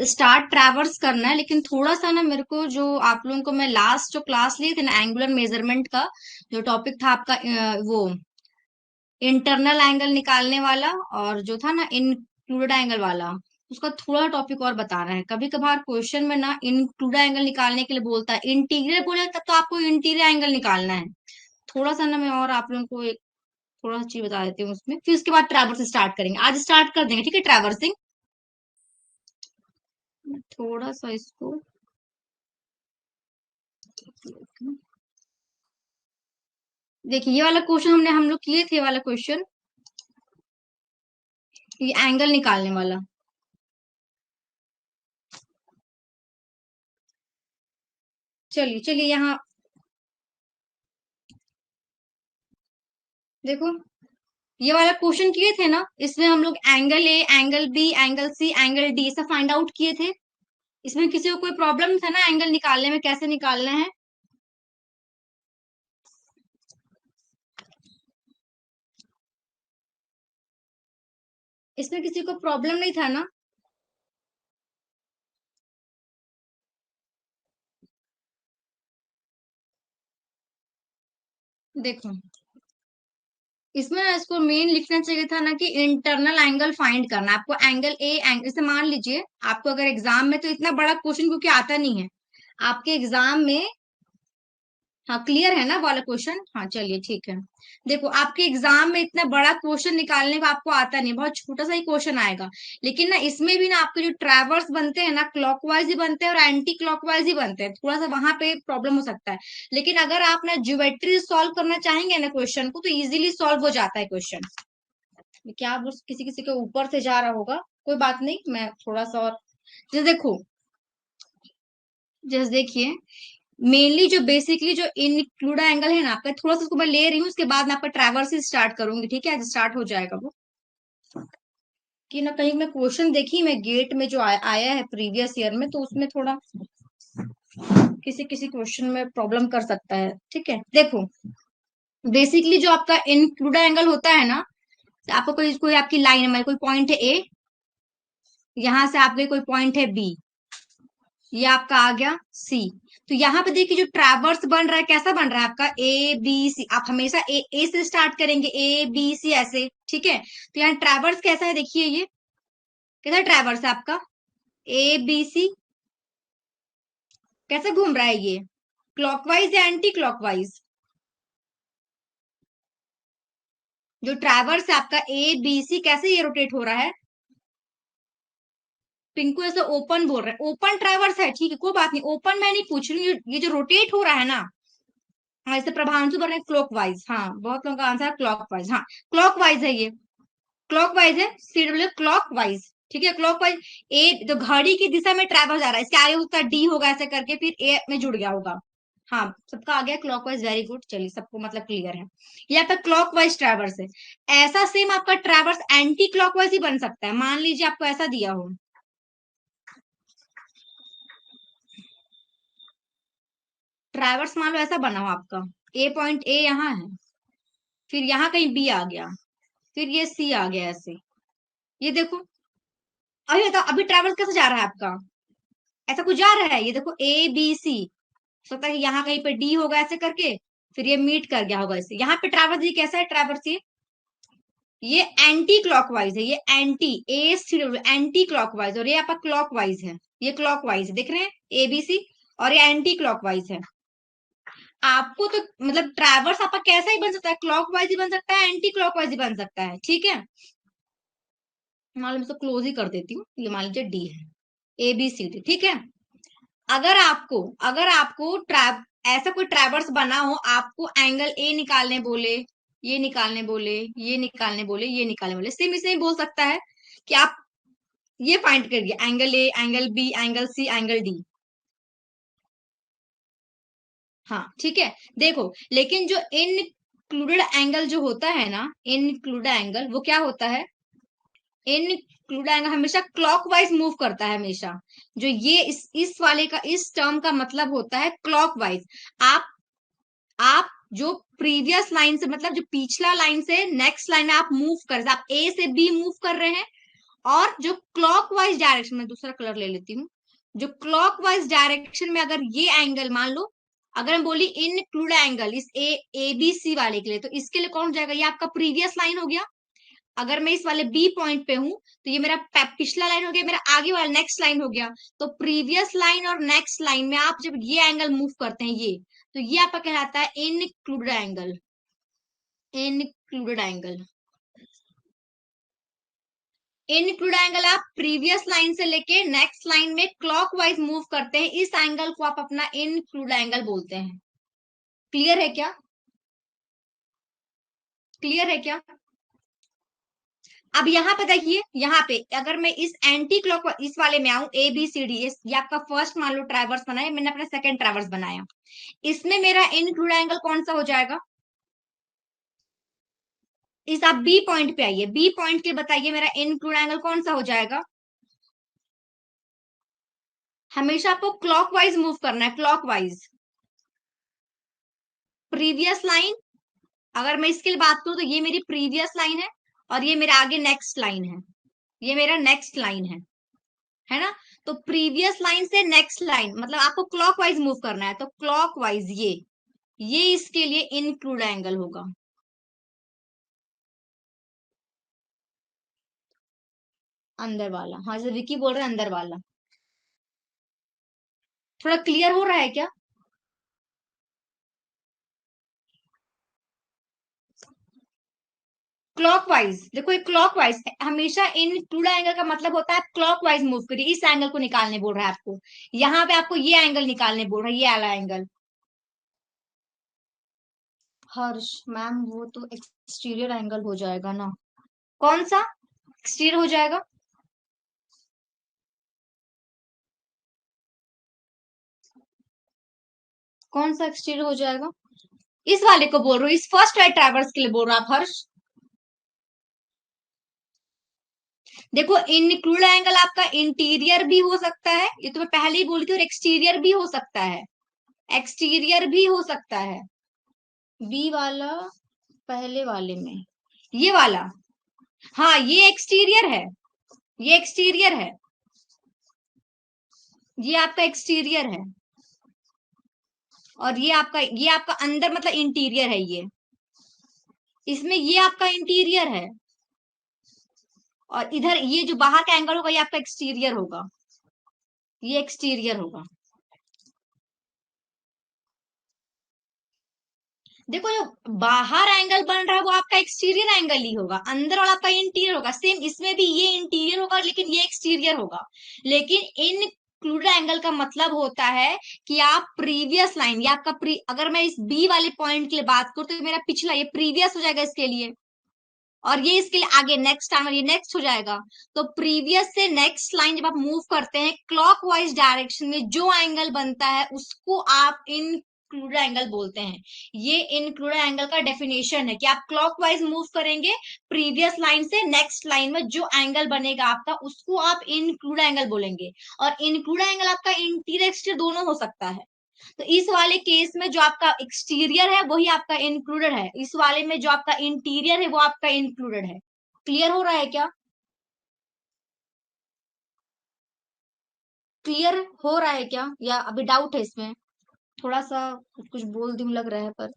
Start traverse करना है, लेकिन थोड़ा सा ना मेरे को जो आप लोगों को मैं लास्ट जो क्लास लिए थे ना एंगुलर मेजरमेंट का जो टॉपिक था आपका वो इंटरनल एंगल निकालने वाला और जो था ना इंक्लूडेड एंगल वाला, उसका थोड़ा टॉपिक और बताना है। कभी कभार क्वेश्चन में ना इंक्लूडेड एंगल निकालने के लिए बोलता है, इंटीरियर बोले तब तो आपको इंटीरियर एंगल निकालना है। थोड़ा सा ना मैं और आप लोगों को एक थोड़ा सा चीज बता देती हूँ उसमें, फिर उसके बाद ट्रैवर्स स्टार्ट करेंगे। आज स्टार्ट कर देंगे, ठीक है, ट्रैवर्सिंग। थोड़ा सा इसको देखिए, ये वाला क्वेश्चन हम लोग किए थे, ये वाला क्वेश्चन, ये एंगल निकालने वाला। चलिए चलिए यहाँ देखो, ये वाला क्वेश्चन किए थे ना, इसमें हम लोग angle A, angle B, angle C, angle D सब फाइंड आउट किए थे। इसमें किसी को कोई प्रॉब्लम था ना एंगल निकालने में, कैसे निकालना है? इसमें किसी को प्रॉब्लम नहीं था ना? देखो, इसमें ना इसको मेन लिखना चाहिए था ना कि इंटरनल एंगल फाइंड करना है आपको। एंगल ए एंगल, जैसे मान लीजिए आपको अगर एग्जाम में, तो इतना बड़ा क्वेश्चन क्योंकि आता नहीं है आपके एग्जाम में। हाँ, क्लियर है ना वाला क्वेश्चन? हाँ चलिए ठीक है। देखो, आपके एग्जाम में इतना बड़ा क्वेश्चन निकालने का आपको आता नहीं, बहुत छोटा सा ही क्वेश्चन आएगा। लेकिन ना इसमें भी ना आपके जो ट्रैवर्स बनते हैं ना, क्लॉकवाइज ही बनते हैं और एंटी क्लॉकवाइज ही बनते हैं, थोड़ा सा वहां पे प्रॉब्लम हो सकता है। लेकिन अगर आप ना ज्योमेट्री सॉल्व करना चाहेंगे ना क्वेश्चन को, तो इजीली सॉल्व हो जाता है क्वेश्चन। क्या वो किसी किसी के ऊपर से जा रहा होगा, कोई बात नहीं, मैं थोड़ा सा और जैसे देखो, जैसे देखिए, मेनली जो बेसिकली जो इंक्लूडा एंगल है ना आपका, थोड़ा सा उसको मैं ले रही हूँ, उसके बाद मैं आपका ट्रैवर्स से स्टार्ट करूंगी, ठीक है? स्टार्ट हो जाएगा वो। कि ना कहीं मैं क्वेश्चन देखी मैं गेट में जो आया है प्रीवियस ईयर में, तो उसमें थोड़ा किसी किसी क्वेश्चन में प्रॉब्लम कर सकता है, ठीक है? देखो, बेसिकली जो आपका इंक्लूडा एंगल होता है ना, आपको कोई कोई आपकी लाइन है, मतलब कोई पॉइंट है ए, यहाँ से आपके कोई पॉइंट है बी, ये आपका आ गया सी। तो यहाँ पे देखिए जो ट्रैवर्स बन रहा है, कैसा बन रहा है आपका? A B C. आप हमेशा ए से स्टार्ट करेंगे, ए बी सी ऐसे, ठीक है? तो यहाँ ट्रैवर्स कैसा है देखिए, ये कैसा ट्रैवर्स है आपका? A B C. कैसे घूम रहा है ये? क्लॉकवाइज या एंटी क्लॉकवाइज? जो ट्रैवर्स है आपका ए बी सी, कैसे ये रोटेट हो रहा है? पिंकू ऐसे ओपन बोल रहा है, ओपन ट्रैवर्स है, ठीक है, कोई बात नहीं, ओपन मैं नहीं पूछ रही हूँ, ये जो रोटेट हो रहा है ना। हाँ, जैसे प्रभांशु बोल रहे हैं क्लॉकवाइज, हाँ बहुत लोगों का आंसर है क्लॉकवाइज, हाँ क्लॉकवाइज है ये, क्लॉकवाइज है, सीडब्ल्यू क्लॉकवाइज, ठीक है, क्लॉकवाइज। ए जो घड़ी की दिशा में ट्रैवल जा रहा है, इसके आगे उसका डी होगा ऐसे करके, फिर ए में जुड़ गया होगा। हाँ, सबका आ गया क्लॉकवाइज, वेरी गुड, चलिए सबको मतलब क्लियर है। ये आपका क्लॉकवाइज ट्रैवर्स है। ऐसा सेम आपका ट्रैवर्स एंटी क्लॉकवाइज ही बन सकता है। मान लीजिए आपको ऐसा दिया हो, ट्रैवर्स मान लो ऐसा बना हो आपका, ए पॉइंट ए यहाँ है, फिर यहाँ कहीं बी आ गया, फिर ये सी आ गया ऐसे। ये देखो, अभी बताओ अभी ट्रैवल कैसे जा रहा है आपका? ऐसा कुछ जा रहा है, ये देखो ए बी सी, सकता है कि यहाँ कहीं पे डी होगा ऐसे करके, फिर ये मीट कर गया होगा इसे। यहाँ पे ट्रैवर्स ये कैसा है ट्रैवर्स? ये एंटी क्लॉकवाइज है, ये एंटी, ए सी एंटी क्लॉकवाइज, और ये आपका क्लॉकवाइज है, ये क्लॉकवाइज है, देख रहे हैं एबीसी, और ये एंटी क्लॉकवाइज है। आपको तो मतलब ट्रैवर्स आपका कैसा ही बन सकता है, क्लॉकवाइज ही बन सकता है, एंटी क्लॉकवाइज ही बन सकता है, ठीक है? मान लो मैं क्लोज ही कर देती हूँ, ये मान लीजिए डी है, ए बी सी डी, ठीक है? अगर आपको ट्रैप ऐसा कोई ट्रैवर्स बना हो, आपको एंगल ए निकालने बोले, ये निकालने बोले, ये निकालने बोले, ये निकालने बोले, सेम इसे ही बोल सकता है कि आप ये फाइंड करिए, angle A, angle B, angle C, angle D. हाँ ठीक है। देखो, लेकिन जो इनक्लूडेड एंगल जो होता है ना, इनक्लूडेड एंगल वो क्या होता है? इनक्लूडेड एंगल हमेशा क्लॉकवाइज मूव करता है, हमेशा। जो ये इस वाले का, इस टर्म का मतलब होता है क्लॉकवाइज। आप आप जो प्रीवियस लाइन से, मतलब जो पिछला लाइन से नेक्स्ट लाइन में आप मूव कर रहे हैं, आप ए से बी मूव कर रहे हैं, और जो क्लॉकवाइज डायरेक्शन में, दूसरा कलर ले लेती हूँ, जो क्लॉकवाइज डायरेक्शन में अगर ये एंगल मान लो, अगर मैं बोली इनक्लूड एंगल इस ए बी सी वाले के लिए, तो इसके लिए कौन हो जाएगा, ये आपका प्रीवियस लाइन हो गया। अगर मैं इस वाले बी पॉइंट पे हूं तो ये मेरा पिछला लाइन हो गया, मेरा आगे वाला नेक्स्ट लाइन हो गया। तो प्रीवियस लाइन और नेक्स्ट लाइन में आप जब ये एंगल मूव करते हैं, ये तो ये आपका कहलाता है included angle. Included angle, include angle आप प्रीवियस लाइन से लेके नेक्स्ट लाइन में क्लॉकवाइज मूव करते हैं, इस एंगल को आप अपना इनक्लूड एंगल बोलते हैं। क्लियर है क्या? क्लियर है क्या? अब यहाँ पे देखिए, यहाँ पे अगर मैं इस एंटी क्लॉक इस वाले में आऊं, ए बी सी डी, ये आपका फर्स्ट मान लो ट्रैवर्स बनाया, मैंने अपना सेकंड ट्रैवर्स बनाया, इसमें मेरा इनक्लूड एंगल कौन सा हो जाएगा? इस आप बी पॉइंट पे आइए, बी पॉइंट के बताइए मेरा इनक्लूड एंगल कौन सा हो जाएगा? हमेशा आपको क्लॉकवाइज मूव करना है, क्लॉकवाइज। प्रीवियस लाइन, अगर मैं इसके लिए बात करूं तो ये मेरी प्रीवियस लाइन है और ये मेरा आगे नेक्स्ट लाइन है, ये मेरा नेक्स्ट लाइन है ना? तो प्रीवियस लाइन से नेक्स्ट लाइन मतलब आपको क्लॉकवाइज मूव करना है, तो क्लॉकवाइज ये इसके लिए इनक्लूड एंगल होगा। अंदर वाला, हाँ जैसे विकी बोल रहे हैं अंदर वाला। थोड़ा क्लियर हो रहा है क्या? क्लॉकवाइज देखो, ये क्लॉकवाइज हमेशा इनक्लूड एंगल का मतलब होता है आप क्लॉकवाइज मूव करिए, इस एंगल को निकालने बोल रहा है आपको, यहाँ पे आपको ये एंगल निकालने बोल रहा है, ये वाला एंगल। हर्ष मैम वो तो एक्सटीरियर एंगल हो जाएगा ना। कौन सा एक्सटीरियर हो जाएगा? कौन सा एक्सटीरियर हो जाएगा? इस वाले को बोल रहे हो, इस फर्स्ट वाले ट्रैवर्स के लिए बोल रहे हो आप हर्ष? देखो इंक्लूड एंगल आपका इंटीरियर भी हो सकता है, ये तो मैं पहले ही बोली थी, और एक्सटीरियर भी हो सकता है, एक्सटीरियर भी हो सकता है। बी वाला पहले वाले में, ये वाला, हाँ ये एक्सटीरियर है, ये एक्सटीरियर है, ये आपका एक्सटीरियर है, और ये आपका अंदर मतलब इंटीरियर है, ये इसमें ये आपका इंटीरियर है, और इधर ये जो बाहर का एंगल होगा ये आपका एक्सटीरियर होगा, ये एक्सटीरियर होगा। देखो जो बाहर एंगल बन रहा है वो आपका एक्सटीरियर एंगल ही होगा, अंदर वाला आपका इंटीरियर होगा। सेम इसमें भी ये इंटीरियर होगा लेकिन ये एक्सटीरियर होगा। लेकिन इंक्लूडेड एंगल का मतलब होता है कि आप प्रीवियस लाइन या आपका अगर मैं इस बी वाले पॉइंट के लिए बात करूं तो मेरा पिछला ये प्रीवियस हो जाएगा इसके लिए, और ये इसके लिए आगे नेक्स्ट आना, ये नेक्स्ट हो जाएगा। तो प्रीवियस से नेक्स्ट लाइन जब आप मूव करते हैं क्लॉकवाइज डायरेक्शन में, जो एंगल बनता है उसको आप इंक्लूडेड एंगल बोलते हैं। ये इंक्लूडेड एंगल का डेफिनेशन है कि आप क्लॉकवाइज मूव करेंगे, प्रीवियस लाइन से नेक्स्ट लाइन में जो एंगल बनेगा आपका उसको आप इंक्लूडेड एंगल बोलेंगे। और इंक्लूडेड एंगल आपका इंटीरियर एक्सटीरियर दोनों हो सकता है। तो इस वाले केस में जो आपका एक्सटीरियर है वही आपका इंक्लूडेड है, इस वाले में जो आपका इंटीरियर है वो आपका इंक्लूडेड है। क्लियर हो रहा है क्या? क्लियर हो रहा है क्या या अभी डाउट है इसमें? थोड़ा सा कुछ कुछ बोल दूं लग रहा है, पर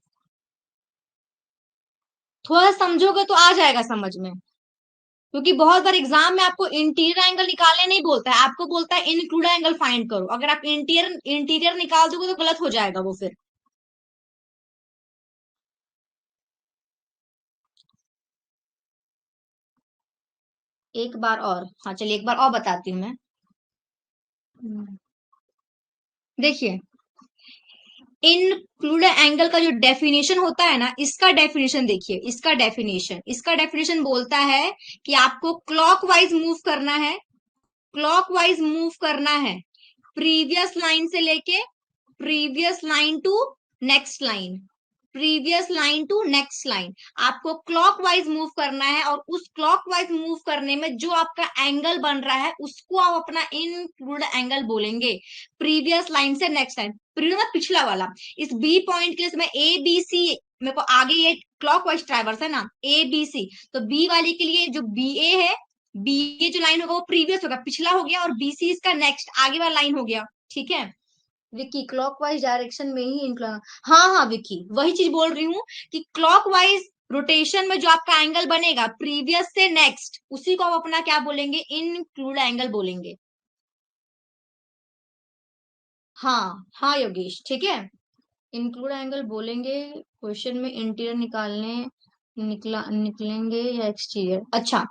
थोड़ा समझोगे तो आ जाएगा समझ में। क्योंकि बहुत बार एग्जाम में आपको इंटीरियर एंगल निकालने नहीं बोलता है, आपको बोलता है इंक्लूड एंगल फाइंड करो। अगर आप इंटीरियर इंटीरियर निकाल दोगे तो गलत हो जाएगा वो फिर। एक बार और, हाँ चलिए एक बार और बताती हूँ मैं। हम्म, देखिए इंक्लूडेड एंगल का जो डेफिनेशन होता है ना, इसका डेफिनेशन देखिए, इसका डेफिनेशन बोलता है कि आपको क्लॉकवाइज मूव करना है, क्लॉकवाइज मूव करना है, प्रीवियस लाइन से लेके previous line to next line, previous line to next line, आपको क्लॉकवाइज मूव करना है। और उस क्लॉकवाइज मूव करने में जो आपका एंगल बन रहा है उसको आप अपना इंक्लूड एंगल बोलेंगे, प्रीवियस लाइन से नेक्स्ट लाइन, प्रीवियस मतलब पिछला वाला। इस बी पॉइंट के लिए मैं ए बी सी, मेरे को आगे ये क्लॉकवाइज ट्रैवर्स है ना ए बी सी, तो बी वाले के लिए जो बी ए है, ये जो लाइन होगा वो प्रीवियस होगा, पिछला हो गया, और BC इसका नेक्स्ट आगे वाला लाइन हो गया। ठीक है विक्की, क्लॉकवाइज डायरेक्शन में ही इंक्लाइन। हाँ हाँ विक्की, वही चीज बोल रही हूँ कि क्लॉकवाइज रोटेशन में जो आपका एंगल बनेगा प्रीवियस से नेक्स्ट, उसी को आप अपना क्या बोलेंगे, इंक्लूड एंगल बोलेंगे। हाँ हाँ योगेश, ठीक है, इंक्लूड एंगल बोलेंगे। क्वेश्चन में इंटीरियर निकलेंगे या एक्सटीरियर। अच्छा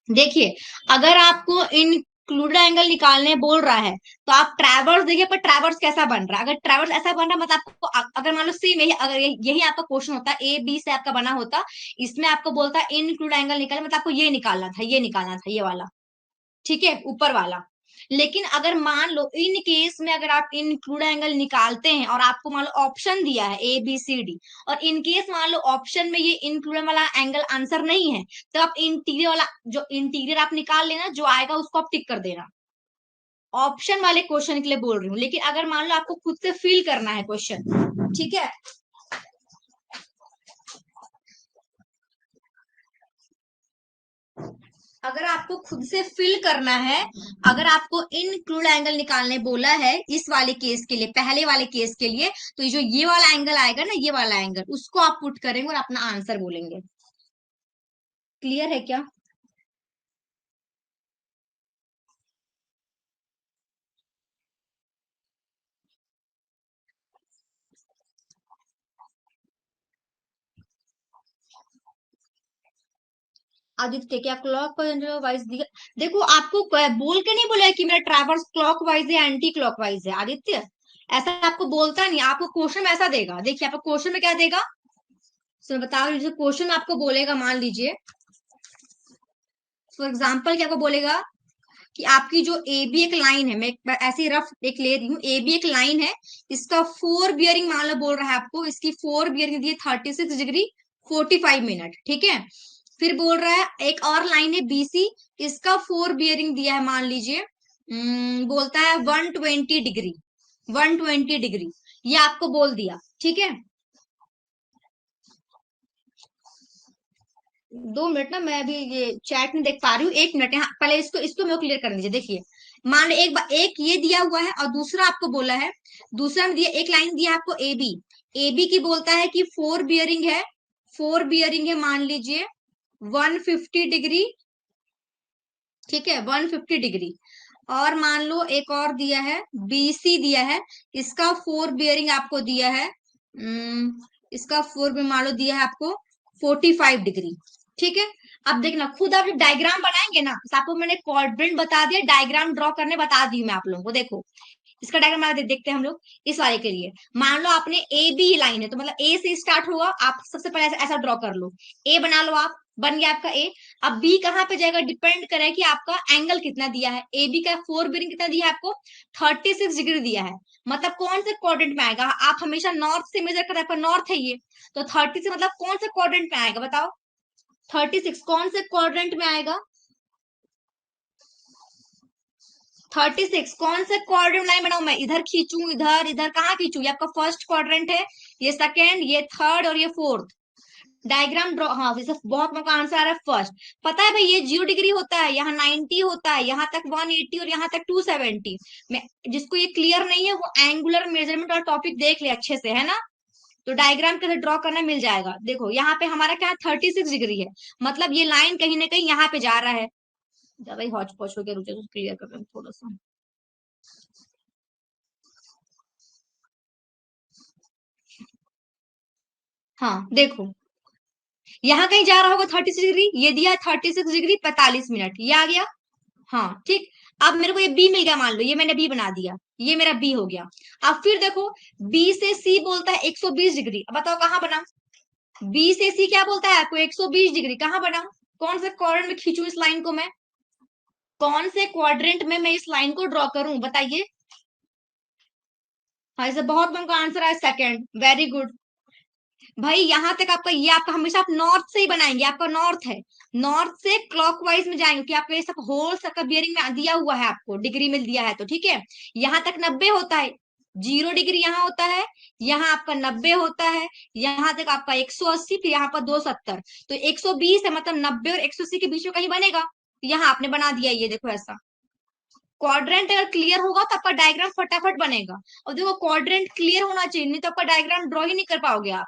देखिए, अगर आपको इंक्लूडेड एंगल निकालने बोल रहा है तो आप ट्रैवर्स देखिए, पर ट्रैवर्स कैसा बन रहा है। अगर ट्रैवर्स ऐसा बन रहा है मतलब आपको अगर मान लो सेम यही, अगर यही आपका क्वेश्चन होता, A B से आपका बना होता, इसमें आपको बोलता इंक्लूड एंगल निकाले, मतलब आपको ये निकालना था, ये निकालना था, ये वाला, ठीक है, ऊपर वाला। लेकिन अगर मान लो इन केस में अगर आप इंक्लूड एंगल निकालते हैं और आपको मान लो ऑप्शन दिया है ABCD, और इन केस मान लो ऑप्शन में ये इंक्लूड वाला एंगल आंसर नहीं है, तो आप इंटीरियर वाला, जो इंटीरियर आप निकाल लेना, जो आएगा उसको आप टिक कर देना। ऑप्शन वाले क्वेश्चन के लिए बोल रही हूँ, लेकिन अगर मान लो आपको खुद से फिल करना है क्वेश्चन, ठीक है, अगर आपको खुद से फिल करना है, अगर आपको इंक्लूड एंगल निकालने बोला है इस वाले केस के लिए, पहले वाले केस के लिए, तो ये जो ये वाला एंगल आएगा ना, ये वाला एंगल, उसको आप पुट करेंगे और अपना आंसर बोलेंगे। क्लियर है क्या? आदित्य, क्या क्लॉक वाइज दिया? देखो आपको बोल के नहीं बोला है कि मेरा ट्रैवर्स क्लॉक वाइज है एंटी क्लॉक वाइज है आदित्य, ऐसा आपको बोलता नहीं, आपको क्वेश्चन में ऐसा देगा। देखिए आपको क्वेश्चन में क्या देगा, सो बताओ, जो क्वेश्चन आपको बोलेगा, मान लीजिए फॉर एग्जाम्पल क्या आपको बोलेगा कि आपकी जो ए बी एक लाइन है, मैं ऐसे रफ एक ले रही हूँ, ए बी एक लाइन है, इसका फोर बियरिंग मान लो बोल रहा है आपको, इसकी फोर बियरिंग दी है 36 डिग्री 45 मिनट, ठीक है। फिर बोल रहा है एक और लाइन है BC, इसका फोर बियरिंग दिया है मान लीजिए, बोलता है 120 डिग्री, 120 डिग्री, ये आपको बोल दिया, ठीक है। 2 मिनट ना, मैं अभी ये चैट नहीं देख पा रही हूँ, 1 मिनट, यहाँ पहले इसको इसको मेरे को क्लियर कर दीजिए। देखिए मान लो एक ये दिया हुआ है और दूसरा आपको बोला है, दूसरा में दिया एक लाइन दिया है आपको AB, AB की बोलता है कि फोर बियरिंग है, फोर बियरिंग है मान लीजिए 150 डिग्री, ठीक है, 150 डिग्री। और मान लो एक और दिया है BC दिया है, इसका फोर बियरिंग आपको दिया है, इसका फोर भी मान लो दिया है आपको 45 डिग्री, ठीक है। अब देखना खुद आप जब डायग्राम बनाएंगे ना, तो आपको मैंने क्वाड्रेंट बता दिया, डायग्राम ड्रॉ करने बता दी मैं आप लोगों को। देखो इसका डायग्राम देखते हैं हम लोग इस वाले के लिए। मान लो आपने AB लाइन है, तो मतलब A से स्टार्ट होगा, आप सबसे पहले ऐसा ड्रॉ कर लो, A बना लो आप, बन गया आपका A। अब B कहाँ पे जाएगा, डिपेंड करे कि आपका एंगल कितना दिया है, AB का फोर बियरिंग कितना दिया है आपको, 36 डिग्री दिया है, मतलब कौन से क्वाड्रेंट में आएगा, आप हमेशा नॉर्थ से मेजर कर, आपका नॉर्थ है ये, तो 30 से मतलब कौन से क्वाड्रेंट में आएगा बताओ, 36 कौन से क्वाड्रेंट में आएगा, 36 कौन से क्वाड्रेंट लाइन बनाऊ मैं, इधर खींचू, इधर इधर कहाँ खींचू, ये आपका फर्स्ट क्वाड्रेंट है, ये सेकेंड, ये थर्ड और ये फोर्थ। डायग्राम ड्रॉ, हाँ जैसे बहुत मौका आंसर आ रहा है फर्स्ट। पता है भाई ये 0 डिग्री होता है, यहाँ 90 होता है, यहाँ तक 180 और यहाँ तक 270। मैं जिसको ये क्लियर नहीं है वो एंगुलर मेजरमेंट और टॉपिक देख ले अच्छे से, है ना। तो डायग्राम कैसे ड्रॉ करना मिल जाएगा। देखो यहाँ पे हमारा क्या 36 डिग्री है, मतलब ये लाइन कहीं ना कहीं यहाँ पे जा रहा है। भाई हौच पौच हो गया, रुचि तो क्लियर कर रहे हैं थोड़ा सा। हाँ देखो यहाँ कहीं जा रहा होगा 36 डिग्री, ये दिया 36 डिग्री 45 मिनट, ये आ गया। हाँ ठीक। अब मेरे को ये बी मिल गया, मान लो ये मैंने बी बना दिया, ये मेरा बी हो गया। अब फिर देखो बी से सी बोलता है 120 डिग्री, अब बताओ कहाँ बना, बी से सी क्या बोलता है आपको 120 डिग्री, कहाँ बना, कौन से क्वाड्रेंट में खींचू इस लाइन को मैं, कौन से क्वाड्रेंट में मैं इस लाइन को ड्रॉ करूं बताइए। हाँ इसे बहुत कम का आंसर है सेकंड, वेरी गुड। भाई यहाँ तक आपका ये आपका हमेशा आप नॉर्थ से ही बनाएंगे, आपका नॉर्थ है, नॉर्थ से क्लॉकवाइज में जाएंगे, कि आपका ये सब होल सबका बियरिंग में दिया हुआ है, आपको डिग्री में दिया है, तो ठीक है। यहाँ तक 90 होता है, 0 डिग्री यहाँ होता है, यहाँ आपका 90 होता है, यहाँ तक आपका 180, फिर यहाँ पर 270, तो 120 है, मतलब 90 और 180 के बीच में कहीं बनेगा। यहाँ आपने बना दिया, ये देखो ऐसा। क्वाड्रेंट अगर क्लियर होगा तो आपका डायग्राम फटाफट बनेगा। और देखो क्वाड्रेंट क्लियर होना चाहिए, नहीं तो आपका डायग्राम ड्रॉ ही नहीं कर पाओगे आप।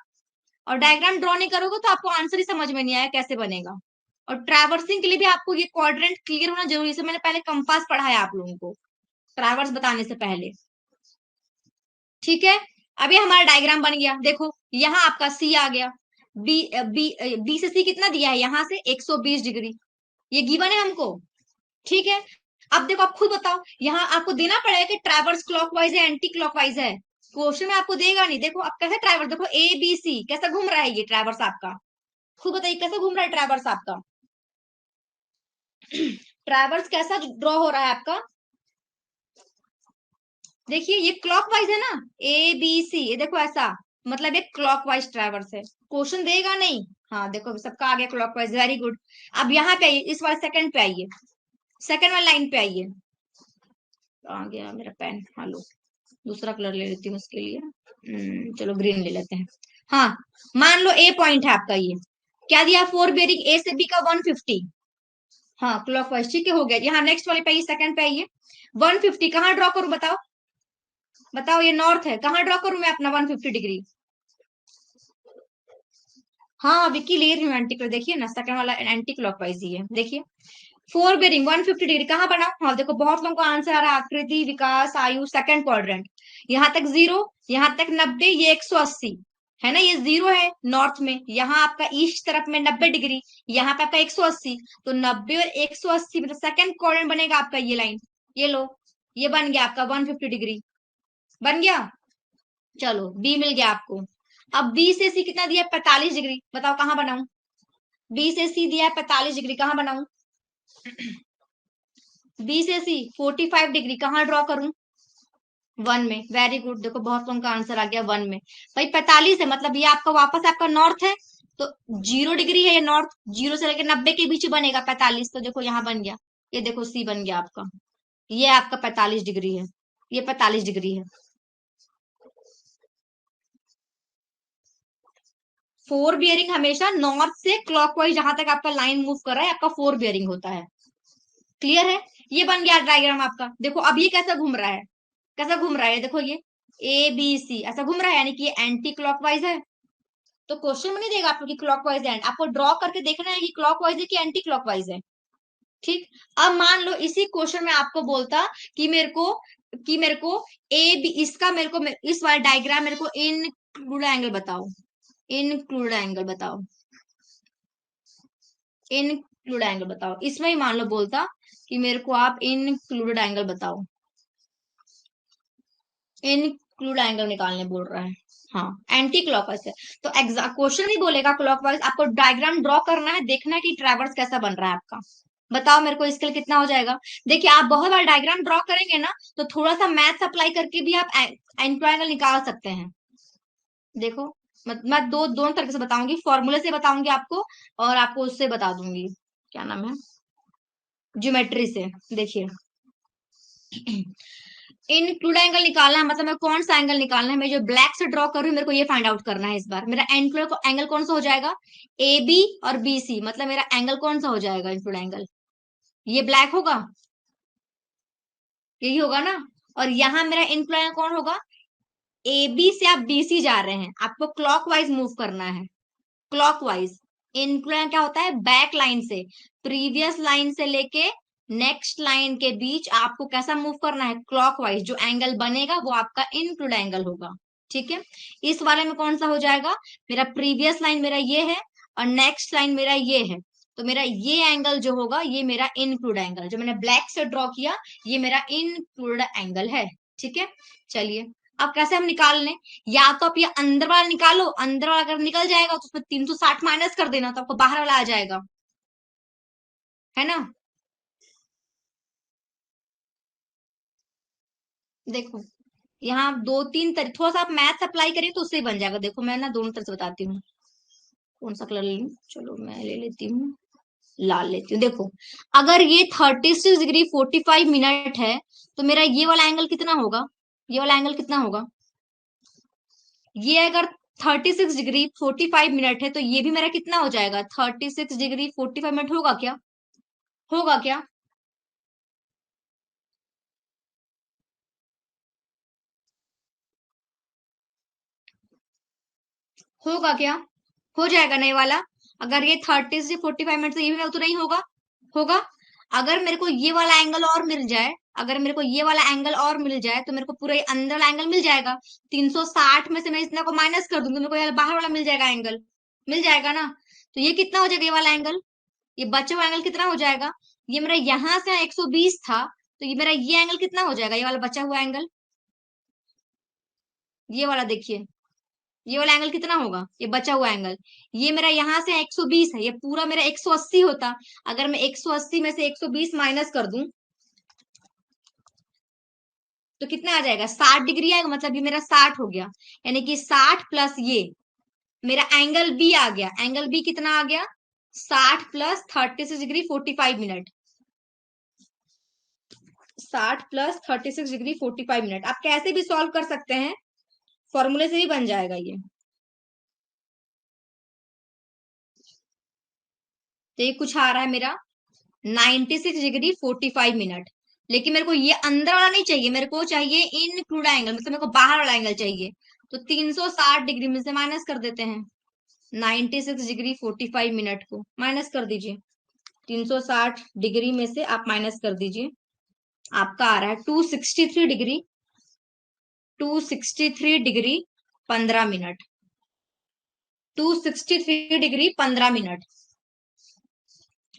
और डायग्राम ड्रॉ नहीं करोगे तो आपको आंसर ही समझ में नहीं आया कैसे बनेगा। और ट्रैवर्सिंग के लिए भी आपको ये क्वाड्रेंट क्लियर होना जरूरी है। मैंने पहले कंपास पढ़ाया आप लोगों को ट्रैवर्स बताने से पहले। ठीक है, अभी हमारा डायग्राम बन गया। देखो यहाँ आपका सी आ गया। बी बी बी से सी कितना दिया है, यहाँ से 120 डिग्री, ये गिवन है हमको। ठीक है, अब देखो आप खुद बताओ, यहाँ आपको देना पड़ेगा कि ट्रैवर्स क्लॉकवाइज है एंटी क्लॉकवाइज है। क्वेश्चन में आपको देगा नहीं। देखो अब कैसे ट्रैवर्स, देखो ए बी सी कैसा घूम रहा है ये ट्रैवर्स आपका। खुद बताइए कैसे घूम रहा है ट्रैवर्स आपका। ट्रैवर्स कैसा ड्रॉ हो रहा है आपका। देखिए ये क्लॉकवाइज है ना, ए बी सी, ये देखो ऐसा, मतलब एक क्लॉकवाइज ट्रैवर्स है। क्वेश्चन देगा नहीं। हाँ देखो सबका आ गया क्लॉकवाइज, वेरी गुड। अब यहाँ पे आइए, इस वाले सेकंड पे आइए, सेकंड वाली लाइन पे आइए। आ गया मेरा पेन, हेलो। दूसरा कलर ले लेती हूँ उसके लिए। चलो ग्रीन ले लेते हैं। हाँ, मान लो ए पॉइंट है आपका, ये क्या दिया, फोर बेरिंग ए से बी का 150। हाँ क्लॉकवाइज, ठीक है हो गया। यहाँ नेक्स्ट वाले पे आइए, सेकंड पे आइए। 150 कहाँ ड्रॉ करूं बताओ, बताओ ये नॉर्थ है, कहाँ ड्रॉ करूं मैं अपना 150 डिग्री। हाँ विक्की ले रही हूँ एंटी क्लॉक, देखिए ना सेकंड वाला एंटी क्लॉकवाइज ही है। देखिए फोर बेरिंग 150 डिग्री कहाँ बना। हाँ देखो बहुत लोगों का आंसर आ रहा है, आकृति, विकास, आयु, सेकंड क्वाड्रेंट। यहाँ तक 0, यहाँ तक 90, ये 180 है ना, ये 0 है नॉर्थ में। यहाँ आपका ईस्ट तरफ में 90 डिग्री, यहाँ पे आपका 180। तो 90 और 180 मतलब सेकंड क्वाड्रेंट बनेगा आपका ये लाइन। ये लो, ये बन गया आपका 150 डिग्री, बन गया। चलो बी मिल गया आपको। अब बी से सी कितना दिया, 45 डिग्री, बताओ कहाँ बनाऊं। बी से सी दिया है 45 डिग्री, कहाँ बनाऊं। बी से सी 45 डिग्री, कहाँ ड्रॉ करूं। 1 में, वेरी गुड। देखो बहुत लोगों का आंसर आ गया 1 में। भाई 45 है, मतलब ये आपका वापस आपका नॉर्थ है। तो 0 डिग्री है ये नॉर्थ, 0 से लेकर 90 के बीच बनेगा 45। तो देखो यहाँ बन गया, ये देखो सी बन गया आपका। ये आपका 45 डिग्री है, ये 45 डिग्री है। फोर बियरिंग हमेशा नॉर्थ से क्लॉकवाइज जहां तक आपका लाइन मूव कर रहा है आपका फोर बियरिंग होता है। क्लियर है, ये बन गया डायग्राम आपका। देखो अब ये कैसा घूम रहा है, कैसा घूम रहा है, देखो ये ए बी सी ऐसा घूम रहा है, यानी कि ये एंटी क्लॉकवाइज है। तो क्वेश्चन में नहीं देगा आपको कि क्लॉकवाइज है, आपको ड्रॉ करके देखना है कि क्लॉकवाइज है कि एंटी क्लॉकवाइज है। ठीक, अब मान लो इसी क्वेश्चन में आपको बोलता कि मेरे को ए बी, इसका मेरे को इस वाला डायग्राम मेरे को इनक्लूड एंगल बताओ, इनक्लूड एंगल बताओ, इनक्लूड एंगल बताओ। इसमें ही मान लो बोलता कि मेरे को आप इनक्लूडेड एंगल बताओ, इनक्लूड एंगल निकालने बोल रहा है। हाँ एंटी क्लॉकवाइज है। तो एग्जैक्ट क्वेश्चन नहीं बोलेगा क्लॉकवाइज, आपको डायग्राम ड्रॉ करना है, देखना है कि ट्रैवर्स कैसा बन रहा है आपका। बताओ मेरे को स्केल कितना हो जाएगा। देखिए आप बहुत बार डायग्राम ड्रॉ करेंगे ना, तो थोड़ा सा मैथ्स अप्लाई करके भी आप एंटी एंगल निकाल सकते हैं। देखो मैं दो दोनों तरीके से बताऊंगी, फॉर्मूले से बताऊंगी आपको, और आपको उससे बता दूंगी, क्या नाम है, ज्योमेट्री से। देखिए इंक्लूड एंगल निकालना है, मतलब मैं कौन सा एंगल निकालना है, मैं जो ब्लैक से ड्रॉ कर रही हूँ मेरे को ये फाइंड आउट करना है इस बार। मेरा इंक्लूड एंगल कौन सा हो जाएगा, ए बी और बी सी, मतलब मेरा एंगल कौन सा हो जाएगा इंक्लूड एंगल, ये ब्लैक होगा, यही होगा ना। और यहाँ मेरा इंक्लूड एंगल कौन होगा, ए बी से आप बी सी जा रहे हैं, आपको क्लॉकवाइज मूव करना है, क्लॉकवाइज। इंक्लूड क्या होता है, बैक लाइन से, प्रीवियस लाइन से लेके नेक्स्ट लाइन के बीच आपको कैसा मूव करना है, क्लॉकवाइज। जो एंगल बनेगा वो आपका इंक्लूड एंगल होगा। ठीक है, इस वाले में कौन सा हो जाएगा, मेरा प्रीवियस लाइन मेरा ये है और नेक्स्ट लाइन मेरा ये है। तो मेरा ये एंगल जो होगा ये मेरा इंक्लूड एंगल, जो मैंने ब्लैक से ड्रॉ किया ये मेरा इंक्लूड एंगल है। ठीक है, चलिए अब कैसे हम निकाल लें। या तो आप ये अंदर वाला निकालो, अंदर वाला अगर निकल जाएगा तो उसमें 360 माइनस कर देना, तो आपको बाहर वाला आ जाएगा, है ना। देखो यहाँ दो तीन थोड़ा सा आप मैथ्स अप्लाई करें तो उससे ही बन जाएगा। देखो मैं ना दोनों तरह से बताती हूँ, कौन सा कलर ले लूं, चलो मैं ले लेती हूँ, लाल लेती हूँ। देखो अगर ये 36 डिग्री 45 मिनट है, तो मेरा ये वाला एंगल कितना होगा, ये वाला एंगल कितना होगा, ये अगर 36 डिग्री 45 मिनट है तो ये भी मेरा कितना हो जाएगा, 36 डिग्री 45 मिनट होगा क्या, होगा क्या? होगा क्या? हो जाएगा नहीं वाला? अगर ये 30 से 45 मिनट से ये भी तो नहीं होगा? होगा। अगर मेरे को ये वाला एंगल और मिल जाए, अगर मेरे को ये वाला एंगल और मिल जाए तो मेरे को पूरा ये अंदर वाला एंगल मिल जाएगा। 360 में से मैं इतना को माइनस कर दूंगी, मेरे को ये बाहर वाला मिल जाएगा एंगल। मिल जाएगा ना? तो ये कितना हो जाएगा ये वाला एंगल? ये बचा हुआ एंगल कितना हो जाएगा? ये मेरा यहां से 120 था, तो ये मेरा ये एंगल कितना हो जाएगा, ये वाला बचा हुआ एंगल? ये वाला देखिए, ये वाला एंगल कितना होगा, ये बचा हुआ एंगल? ये मेरा यहाँ से 120 है, ये पूरा मेरा 180 होता। अगर मैं 180 में से 120 माइनस कर दूं तो कितना आ जाएगा? 60 डिग्री आएगा, मतलब ये मेरा 60 हो गया। यानी कि 60 प्लस ये मेरा एंगल बी आ गया। एंगल बी कितना आ गया? 60 plus 36 degree 45 minute. 60 plus 36 degree 45 minute आप कैसे भी सॉल्व कर सकते हैं, फॉर्मूले से भी बन जाएगा ये। तो ये कुछ आ रहा है मेरा 96 डिग्री 45 मिनट। लेकिन मेरे को ये अंदर वाला नहीं चाहिए, मेरे को चाहिए इनक्लूड एंगल, मतलब मेरे को बाहर वाला एंगल चाहिए। तो 360 डिग्री में से माइनस कर देते हैं 96 डिग्री 45 मिनट को माइनस कर दीजिए। 360 डिग्री में से आप माइनस कर दीजिए, आपका आ रहा है 263 डिग्री 15 मिनट।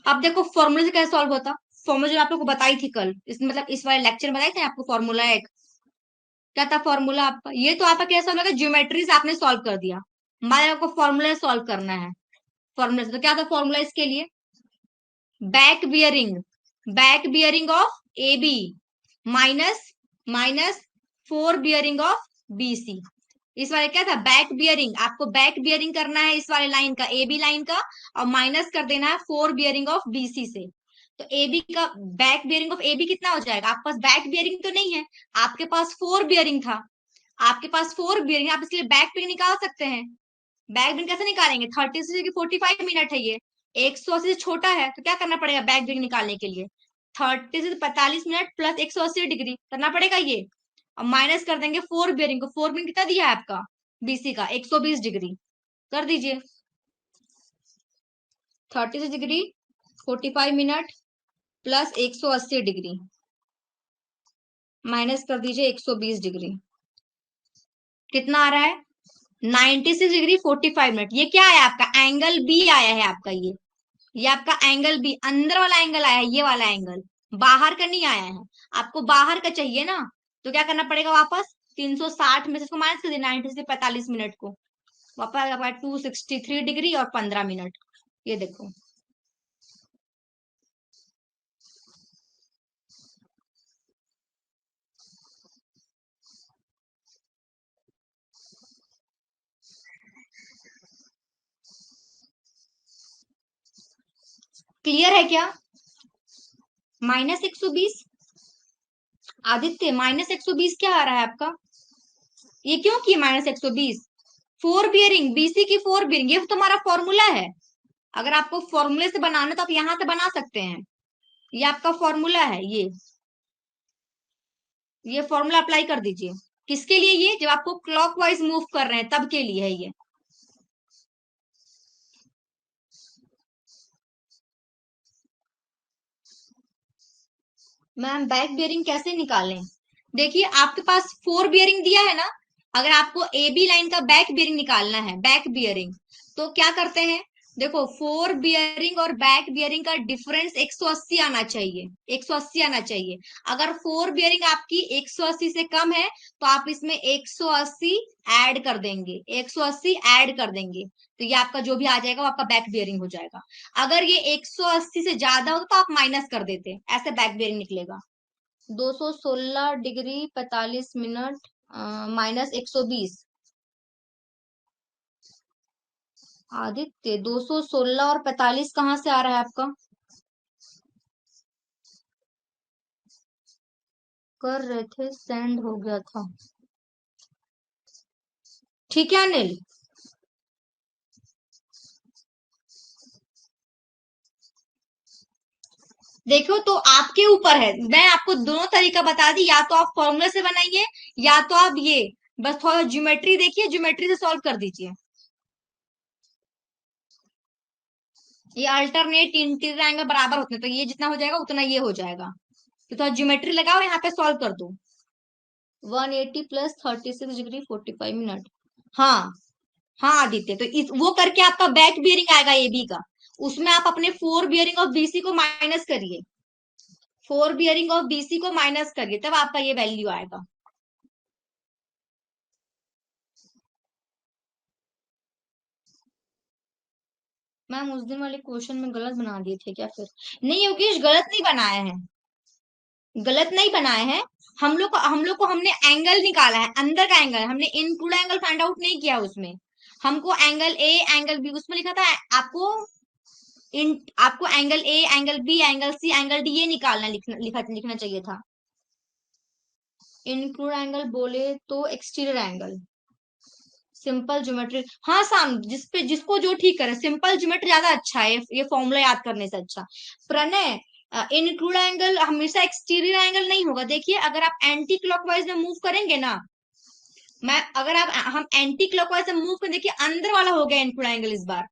अब देखो फॉर्मूले से कैसे सॉल्व होता। फॉर्मूला जो आप लोग को बताई थी कल, इसमें मतलब इस वाले लेक्चर में बताई थी आपको फॉर्मूला एक। क्या था फॉर्मूला आपका? ये तो आपका कैसा लगा, ज्योमेट्री से आपने सॉल्व कर दिया। हमारे आपको फॉर्मूला सॉल्व करना है। फॉर्मूला से तो क्या था फॉर्मूला इसके लिए? Back bearing, back bearing of A B minus minus fore bearing of B C. इस वाले क्या था, बैक बियरिंग। आपको बैक बियरिंग करना है इस वाले लाइन का, ए बी लाइन का, और माइनस कर देना है fore bearing of B C से। तो ए बी का back bearing of A B कितना हो जाएगा? आपके पास बैक बियरिंग तो नहीं है, आपके पास फोर बियरिंग था। आपके पास फोर बियरिंग, आप इसलिए बैक बियरिंग निकाल सकते हैं। बैक बियरिंग कैसे निकालेंगे? 30 से 45 मिनट है ये, 180 से छोटा है, तो क्या करना पड़ेगा बैक बियरिंग निकालने के लिए? 30 से 45 मिनट प्लस 180 डिग्री करना पड़ेगा ये। अब माइनस कर देंगे फोर बियरिंग को। फोर बियरिंग कितना दिया है आपका बीसी का? 120 डिग्री। कर दीजिए 30 degree 45 minute plus 180 degree minus कर दीजिए 120 डिग्री। कितना आ रहा है? 96 डिग्री 45 मिनट। ये क्या है आपका? एंगल बी आया है आपका ये आपका एंगल बी, अंदर वाला एंगल आया है, ये वाला एंगल। बाहर का नहीं आया है। आपको बाहर का चाहिए ना, तो क्या करना पड़ेगा? वापस 360 में से इसको माइनस कर देना 90 से 45 मिनट को। वापस आपका 263 डिग्री और 15 मिनट। ये देखो, क्लियर है क्या? -120। आदित्य -120 क्या आ रहा है आपका? ये क्यों किए -120? फोर बियरिंग, बीसी की फोर बियरिंग, ये तो हमारा फॉर्मूला है। अगर आपको फॉर्मूले से बनाना तो आप यहां से बना सकते हैं। ये आपका फॉर्मूला है ये फॉर्मूला अप्लाई कर दीजिए। किसके लिए? ये जब आपको क्लॉकवाइज मूव कर रहे हैं तब के लिए है ये। मैम बैक बियरिंग कैसे निकालें? देखिए आपके पास फोर बियरिंग दिया है ना, अगर आपको ए बी लाइन का बैक बियरिंग निकालना है, बैक बियरिंग, तो क्या करते हैं? देखो फोर बियरिंग और बैक बियरिंग का डिफरेंस 180 आना चाहिए, 180 आना चाहिए। अगर फोर बियरिंग आपकी 180 से कम है तो आप इसमें 180 ऐड कर देंगे, 180 ऐड कर देंगे, तो ये आपका जो भी आ जाएगा वो आपका बैक बियरिंग हो जाएगा। अगर ये 180 से ज्यादा होता तो आप माइनस कर देते, ऐसे बैक बियरिंग निकलेगा। 216 डिग्री 45 मिनट -120। आदित्य 216 और 45 कहाँ से आ रहा है आपका? कर रहे थे, सेंड हो गया था। ठीक है अनिल। देखो तो आपके ऊपर है, मैं आपको दोनों तरीका बता दी, या तो आप फॉर्मूला से बनाइए या तो आप ये बस थोड़ा ज्योमेट्री देखिए, ज्योमेट्री से सॉल्व कर दीजिए। ये अल्टरनेट इंटीरियर एंगल बराबर होते हैं तो ये जितना हो जाएगा उतना ये हो जाएगा, तो थोड़ा ज्योमेट्री लगाओ यहाँ पे सॉल्व कर दो। 180 प्लस 36 डिग्री 45 मिनट। हाँ। हाँ आदित्य, तो वो करके आपका बैक बियरिंग आएगा एबी का, उसमें आप अपने फोर बियरिंग ऑफ बीसी को माइनस करिए, फोर बियरिंग ऑफ बीसी को माइनस करिए तब आपका ये वैल्यू आएगा। मैम उस दिन वाले क्वेश्चन में गलत बना दिए थे क्या फिर? नहीं योगेश, गलत नहीं बनाए हैं, गलत नहीं बनाए हैं। हम लोग को हमने एंगल निकाला है, अंदर का एंगल, हमने इनटूड एंगल फाइंड आउट नहीं किया उसमें। हमको एंगल ए एंगल बी उसमें लिखा था, आपको इन आपको angle A angle B angle C angle D ये निकालना, लिखना चाहिए था। इंक्लूड एंगल बोले तो एक्सटीरियर एंगल, सिंपल ज्योमेट्री, हाँ साम जिसको जो ठीक करे, सिंपल ज्योमेट्री ज्यादा अच्छा है ये फॉर्मूला याद करने से अच्छा। प्रणय, इंक्लूड एंगल हमेशा एक्सटीरियर एंगल नहीं होगा, देखिए अगर आप एंटी क्लॉकवाइज में मूव करेंगे ना, मैं अगर आप हम एंटी क्लॉकवाइज में मूव करें, देखिए अंदर वाला हो गया इंक्लूड एंगल इस बार,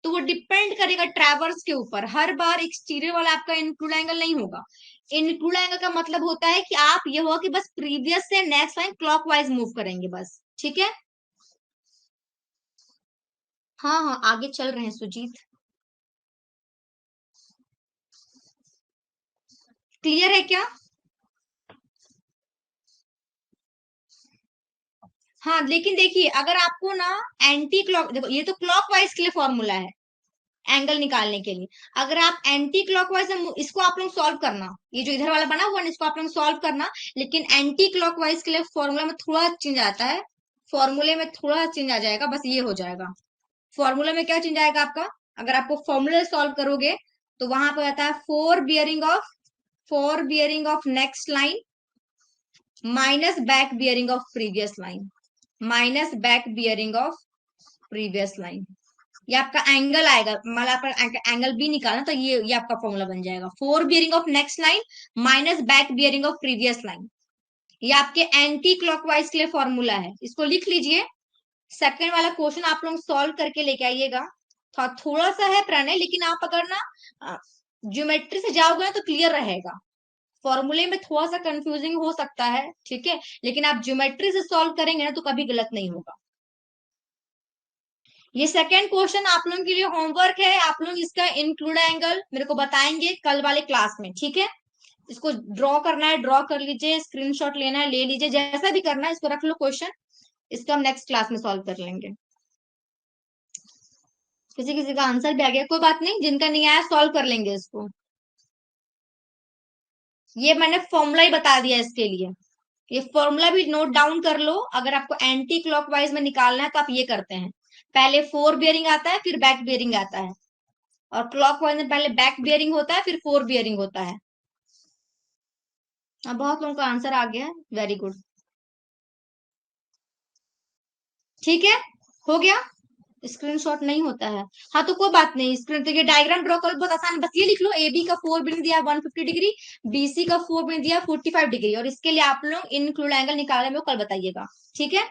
तो वो डिपेंड करेगा ट्रैवर्स के ऊपर, हर बार एक्सटीरियर वाला आपका इंक्लूड एंगल नहीं होगा। इंक्लूड एंगल का मतलब होता है कि आप ये होगा कि बस प्रीवियस से नेक्स्ट लाइन क्लॉकवाइज मूव करेंगे बस, ठीक है। हाँ हाँ आगे चल रहे हैं सुजीत। क्लियर है क्या? हाँ लेकिन देखिए अगर आपको ना एंटी क्लॉक, देखो ये तो क्लॉकवाइज के लिए फॉर्मूला है एंगल निकालने के लिए, अगर आप एंटी क्लॉकवाइज, इसको आप लोग सॉल्व करना, ये जो इधर वाला बना हुआ है इसको आप लोग सॉल्व करना, लेकिन एंटी क्लॉकवाइज के लिए फॉर्मूला में थोड़ा चेंज आता है, फॉर्मूले में थोड़ा चेंज आ जाएगा, बस ये हो जाएगा। फॉर्मूला में क्या चेंज आएगा आपका, अगर आपको फॉर्मूला सॉल्व करोगे तो वहां पर आता है fore bearing of next line minus back bearing of previous line, minus back bearing of previous line, ये आपका एंगल आएगा, मतलब आपका एंगल बी निकालना तो ये आपका फॉर्मूला बन जाएगा, four bearing of next line minus back bearing of previous line, ये आपके एंटी क्लॉकवाइज के लिए फॉर्मूला है, इसको लिख लीजिए। सेकंड वाला क्वेश्चन आप लोग सॉल्व करके लेके आइएगा, थोड़ा सा है प्रणय, लेकिन आप अगर ना ज्योमेट्री से जाओगे ना तो क्लियर रहेगा, फॉर्मूले में थोड़ा सा कंफ्यूजिंग हो सकता है, ठीक है, लेकिन आप ज्योमेट्री से सॉल्व करेंगे ना तो कभी गलत नहीं होगा। ये सेकंड क्वेश्चन आप लोगों के लिए होमवर्क है, आप लोग इसका इंक्लूड एंगल मेरे को बताएंगे कल वाले क्लास में, ठीक है। इसको ड्रॉ करना है ड्रॉ कर लीजिए, स्क्रीनशॉट लेना है ले लीजिए, जैसा भी करना है इसको रख लो क्वेश्चन, इसको हम नेक्स्ट क्लास में सॉल्व कर लेंगे। किसी किसी का आंसर भी आ गया, कोई बात नहीं, जिनका नहीं आया सॉल्व कर लेंगे इसको। ये मैंने फॉर्मूला ही बता दिया इसके लिए, ये फॉर्मूला भी नोट डाउन कर लो, अगर आपको एंटी क्लॉकवाइज में निकालना है तो आप ये करते हैं, पहले फोर बियरिंग आता है फिर बैक बियरिंग आता है, और क्लॉकवाइज में पहले बैक बियरिंग होता है फिर फोर बियरिंग होता है। अब बहुत लोगों का आंसर आ गया है, वेरी गुड, ठीक है, हो गया। स्क्रीनशॉट नहीं होता है, हाँ तो कोई बात नहीं, स्क्रीन तो ये डायग्राम ड्रॉ करो बहुत आसान है, बस ये लिख लो ए बी का फोर बिन दिया 150 डिग्री, बीसी का फोर बिन दिया 45 डिग्री, और इसके लिए आप लोग इंक्लूड एंगल निकालने में कल बताइएगा, ठीक है,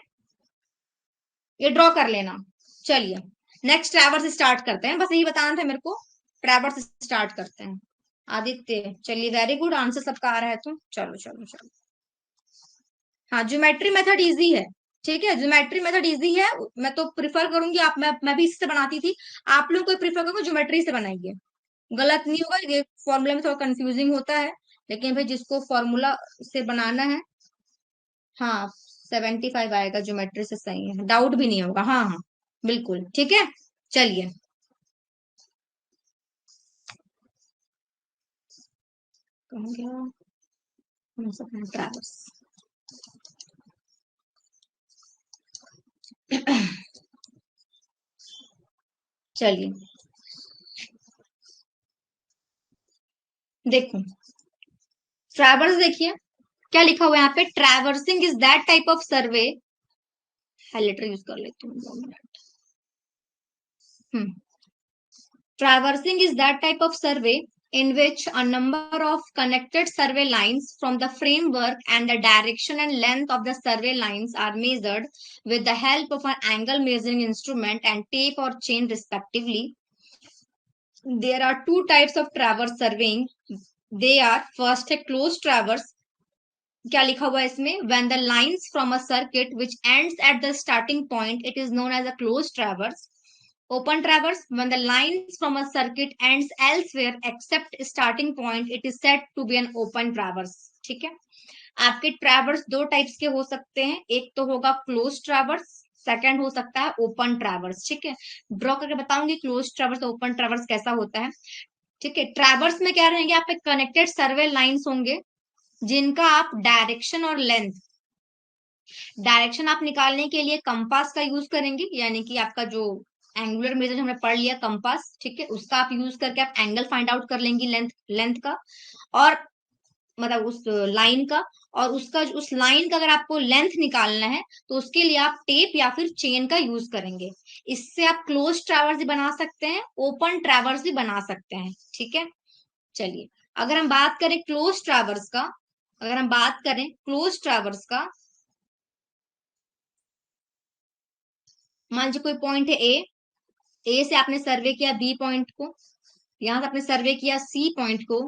ये ड्रॉ कर लेना। चलिए नेक्स्ट ट्रैवर्स स्टार्ट करते हैं, बस यही बताना था मेरे को, ट्रैवर्स स्टार्ट करते हैं। आदित्य चलिए वेरी गुड, आंसर सबका आ रहा है, तो चलो चलो चलो। हाँ ज्योमेट्री मेथड इजी है, ठीक है, ज्योमेट्री मेथड इजी है, मैं तो प्रिफर करूंगी आप, मैं भी इससे बनाती थी, आप लोग को प्रिफर करूंगा ज्योमेट्री से बनाइए, गलत नहीं होगा, ये फॉर्मूला में थोड़ा कंफ्यूजिंग होता है, लेकिन भाई जिसको फॉर्मूला से बनाना है, हाँ 75 आएगा ज्योमेट्री से, सही है, डाउट भी नहीं होगा, हाँ हाँ बिल्कुल ठीक है। चलिए कहाँ गया, ट्रैवर्स, चलिए देखो ट्रैवर्स, देखिए क्या लिखा हुआ है यहाँ पे, traversing is that type of survey, highlighter use कर लेती हूँ 2 minute. Traversing is that type of survey in which a number of connected survey lines from the framework and the direction and length of the survey lines are measured with the help of an angle measuring instrument and tape or chain respectively. There are two types of traverse surveying. They are first है closed traverse. क्या लिखा हुआ है इसमें? When the lines from a circuit which ends at the starting point, it is known as a closed traverse. Open traverse, when the lines from a circuit ends elsewhere except starting point, it is said to be an open traverse. ठीक है, आपके traverse दो types के हो सकते हैं, एक तो होगा क्लोज ट्रैवर्स, सेकंड हो सकता है ओपन ट्रैवर्स. ठीक है, ड्रॉ करके बताऊंगी क्लोज ट्रैवर्स ओपन ट्रैवर्स कैसा होता है. ठीक है, ट्रैवर्स में क्या रहेंगे, आप पे कनेक्टेड सर्वे लाइंस होंगे जिनका आप डायरेक्शन आप निकालने के लिए कंपास का यूज करेंगे, यानी कि आपका जो एंगुलर मेजर हमने पढ़ लिया कंपास, ठीक है, उसका आप यूज करके आप एंगल फाइंड आउट कर लेंगी, लेंथ का, और मतलब उस लाइन का, और उसका उस लाइन का अगर आपको लेंथ निकालना है तो उसके लिए आप टेप या फिर चेन का यूज करेंगे. इससे आप क्लोज ट्रैवर्स भी बना सकते हैं, ओपन ट्रैवर्स भी बना सकते हैं. ठीक है, चलिए अगर हम बात करें क्लोज ट्रैवर्स का, मान लीजिए कोई पॉइंट है ए से आपने सर्वे किया बी पॉइंट को, यहां से आपने सर्वे किया सी पॉइंट को,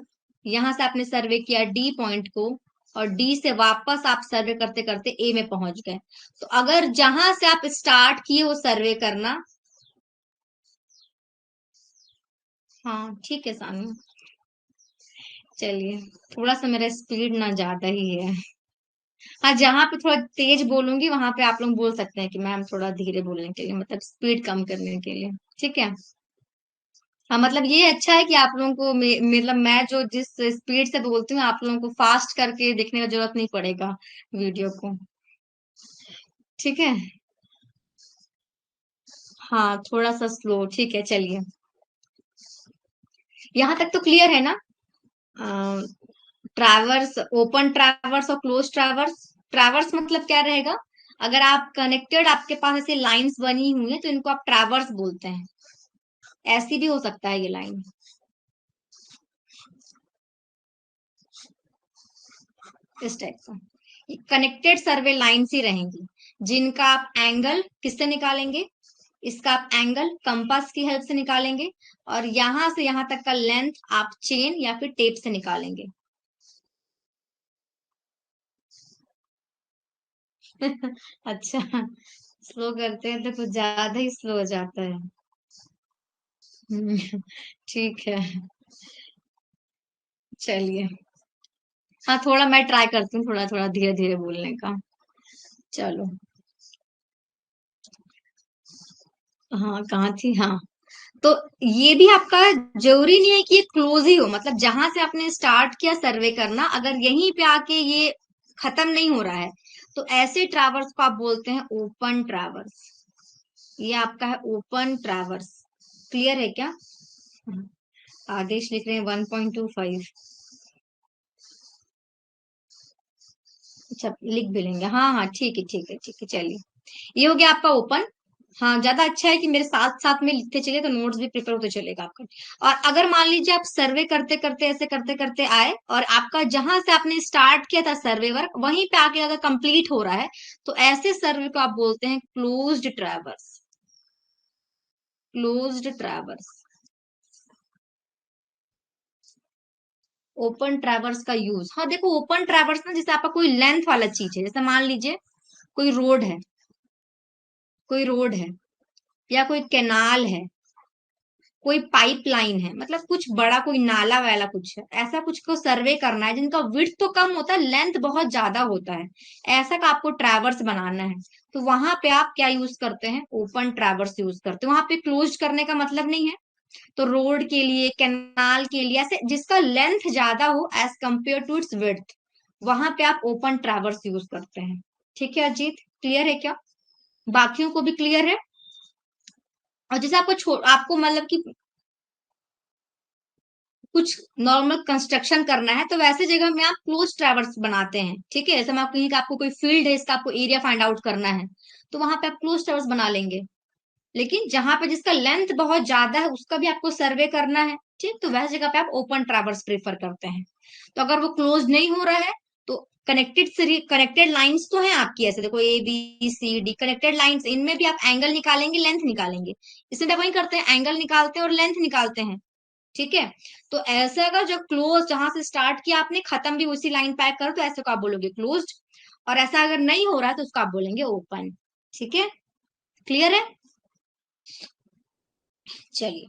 यहां से आपने सर्वे किया डी पॉइंट को, और डी से वापस आप सर्वे करते करते ए में पहुंच गए. तो अगर जहां से आप स्टार्ट किए वो सर्वे करना, हाँ ठीक है सानू, चलिए थोड़ा सा मेरा स्पीड ना ज्यादा ही है. हाँ, जहां पे थोड़ा तेज बोलूंगी वहां पे आप लोग बोल सकते हैं कि मैम थोड़ा धीरे बोलने के लिए, मतलब स्पीड कम करने के लिए. ठीक है, हाँ मतलब ये अच्छा है कि आप लोगों को मतलब मैं जो जिस स्पीड से बोलती हूँ आप लोगों को फास्ट करके देखने का जरूरत नहीं पड़ेगा वीडियो को. ठीक है, हाँ थोड़ा सा स्लो, ठीक है चलिए. यहाँ तक तो क्लियर है ना? ट्रैवर्स, ओपन ट्रैवर्स और क्लोज ट्रैवर्स. ट्रैवर्स मतलब क्या रहेगा, अगर आप कनेक्टेड आपके पास ऐसी लाइंस बनी हुई है तो इनको आप ट्रैवर्स बोलते हैं. ऐसी भी हो सकता है ये लाइन, इस टाइप का. कनेक्टेड सर्वे लाइंस ही रहेंगी जिनका आप एंगल किससे निकालेंगे, इसका आप एंगल कंपास की हेल्प से निकालेंगे, और यहां से यहां तक का लेंथ आप चेन या फिर टेप से निकालेंगे. अच्छा, स्लो करते हैं तो कुछ ज्यादा ही स्लो हो जाता है. ठीक है, चलिए. हाँ थोड़ा मैं ट्राई करती हूँ थोड़ा थोड़ा धीरे धीरे बोलने का. चलो, हाँ कहाँ थी, हाँ. तो ये भी आपका जरूरी नहीं है कि ये क्लोज ही हो, मतलब जहां से आपने स्टार्ट किया सर्वे करना, अगर यहीं पे आके ये खत्म नहीं हो रहा है तो ऐसे ट्रैवर्स को आप बोलते हैं ओपन ट्रैवर्स. ये आपका है ओपन ट्रैवर्स. क्लियर है क्या? हम्म, आदेश लिख रहे हैं 1.25. अच्छा लिख भी लेंगे, हाँ हाँ ठीक है ठीक है ठीक है, चलिए. ये हो गया आपका ओपन. हाँ ज्यादा अच्छा है कि मेरे साथ साथ में लिखते चलिए तो नोट्स भी प्रिपेयर होते चलेगा आपका. और अगर मान लीजिए आप सर्वे करते करते ऐसे करते करते आए और आपका जहां से आपने स्टार्ट किया था सर्वे वर्क वहीं पे आके अगर कंप्लीट हो रहा है तो ऐसे सर्वे को आप बोलते हैं closed traverse. Closed traverse. Open traverse का यूज, हाँ देखो ओपन ट्रैवर्स ना जैसे आपका कोई लेंथ वाला चीज है, जैसे मान लीजिए कोई रोड है, कोई रोड है या कोई कैनाल है, कोई पाइपलाइन है, मतलब कुछ बड़ा कोई नाला वाला कुछ है, ऐसा कुछ को सर्वे करना है जिनका विड्थ तो कम होता है लेंथ बहुत ज्यादा होता है, ऐसा का आपको ट्रैवर्स बनाना है. तो वहां पे आप क्या यूज करते हैं, ओपन ट्रैवर्स यूज करते हैं. वहां पे क्लोज करने का मतलब नहीं है. तो रोड के लिए, कैनाल के लिए, ऐसे जिसका लेंथ ज्यादा हो as compare to its width, वहां पे आप ओपन ट्रैवर्स यूज करते हैं. ठीक है अजीत, क्लियर है क्या? बाकियों को भी क्लियर है? और जैसे आपको मतलब कि कुछ नॉर्मल कंस्ट्रक्शन करना है तो वैसे जगह में आप क्लोज ट्रैवर्स बनाते हैं. ठीक है, जैसे मैं कहीं का आपको कोई फील्ड है इसका आपको एरिया फाइंड आउट करना है तो वहां पे आप क्लोज ट्रैवर्स बना लेंगे. लेकिन जहां पे जिसका लेंथ बहुत ज्यादा है उसका भी आपको सर्वे करना है ठीक, तो वैसे जगह पे आप ओपन ट्रैवर्स प्रेफर करते हैं। तो अगर वो क्लोज नहीं हो रहा है तो कनेक्टेड लाइंस तो है आपकी, ऐसे देखो A B C D connected lines, इनमें भी आप एंगल निकालेंगे, लेंथ निकालेंगे। इसमें तो वही करते हैं, एंगल निकालते हैं और लेंथ निकालते हैं। ठीक है, तो ऐसे अगर जो क्लोज जहां से स्टार्ट किया आपने खत्म भी उसी लाइन पे करो तो ऐसे को आप बोलोगे क्लोज्ड, और ऐसा अगर नहीं हो रहा है तो उसको आप बोलेंगे ओपन। ठीक है, क्लियर है? चलिए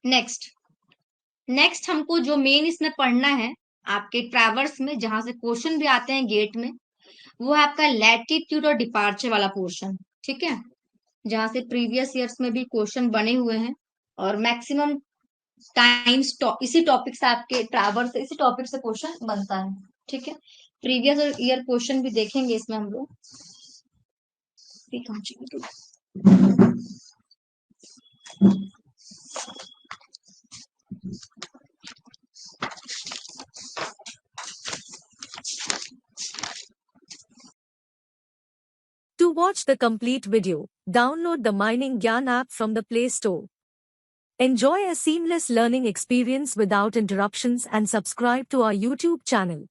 नेक्स्ट हमको जो मेन इसमें पढ़ना है आपके ट्रैवर्स में, जहां से क्वेश्चन भी आते हैं गेट में, वो है आपका लैटिट्यूड और डिपार्चर वाला पोर्शन। ठीक है, जहां से प्रीवियस ईयर्स में भी क्वेश्चन बने हुए हैं और मैक्सिमम टाइम्स इसी टॉपिक से आपके ट्रैवर्स इसी टॉपिक से क्वेश्चन बनता है। ठीक है, प्रीवियस ईयर क्वेश्चन भी देखेंगे इसमें हम लोग। To watch the complete video, download the Mining Gyan app from the Play Store. Enjoy a seamless learning experience without interruptions and subscribe to our YouTube channel.